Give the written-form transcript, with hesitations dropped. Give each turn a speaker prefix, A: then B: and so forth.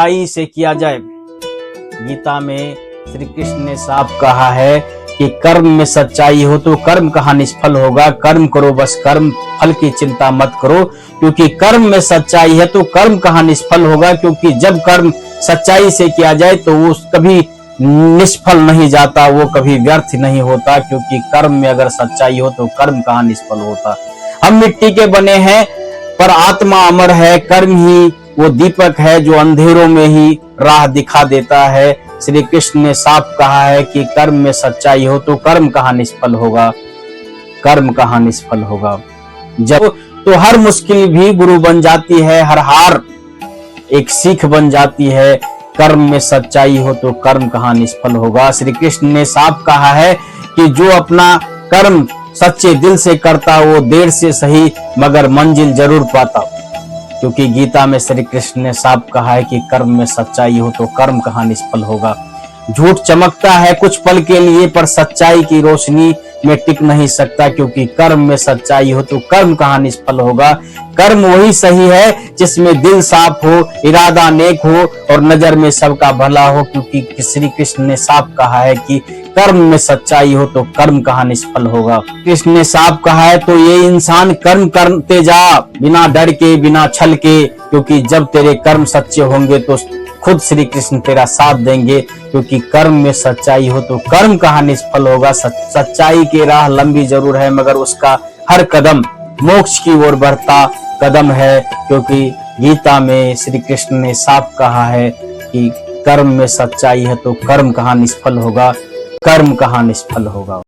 A: सच्चाई से किया जाए। गीता में श्री कृष्ण ने साफ कहा है कि कर्म में सच्चाई हो तो कर्म कहाँ निष्फल होगा। कर्म करो बस कर्म, फल की चिंता मत करो, क्योंकि कर्म में सच्चाई है तो कर्म कहाँ निष्फल होगा। क्योंकि जब कर्म सच्चाई से किया जाए तो वो कभी निष्फल नहीं जाता, वो कभी व्यर्थ नहीं होता। क्योंकि कर्म में अगर सच्चाई हो तो कर्म कहाँ निष्फल होता। हम मिट्टी के बने हैं पर आत्मा अमर है। कर्म ही वो दीपक है जो अंधेरों में ही राह दिखा देता है। श्री कृष्ण ने साफ कहा है कि कर्म में सच्चाई हो तो कर्म कहाँ निष्फल होगा, कर्म कहाँ निष्फल होगा। जब तो हर मुश्किल भी गुरु बन जाती है, हर हार एक सीख बन जाती है। कर्म में सच्चाई हो तो कर्म कहाँ निष्फल होगा। श्री कृष्ण ने साफ कहा है कि जो अपना कर्म सच्चे दिल से करता वो देर से सही मगर मंजिल जरूर पाता। क्योंकि गीता में श्री कृष्ण ने साफ कहा है कि कर्म में सच्चाई हो तो कर्म कहाँ निष्फल होगा। झूठ चमकता है कुछ पल के लिए पर सच्चाई की रोशनी में टिक नहीं सकता। क्योंकि कर्म में सच्चाई हो तो कर्म कहाँ निष्फल होगा। कर्म वही सही है जिसमें दिल साफ हो, इरादा नेक हो और नजर में सबका भला हो। क्योंकि श्री कृष्ण ने साफ कहा है कि कर्म में सच्चाई हो तो कर्म कहाँ निष्फल होगा। कृष्ण ने साफ कहा है तो ये इंसान कर्म करते जा बिना डर के, बिना छल के। क्योंकि जब तेरे कर्म सच्चे होंगे तो खुद श्री कृष्ण तेरा साथ देंगे। क्योंकि कर्म में सच्चाई हो तो कर्म कहाँ निष्फल होगा। सच्चाई की राह लंबी जरूर है मगर उसका हर कदम मोक्ष की ओर बढ़ता कदम है। क्योंकि गीता में श्री कृष्ण ने साफ कहा है कि कर्म में सच्चाई है तो कर्म कहाँ निष्फल होगा, कर्म कहाँ निष्फल होगा।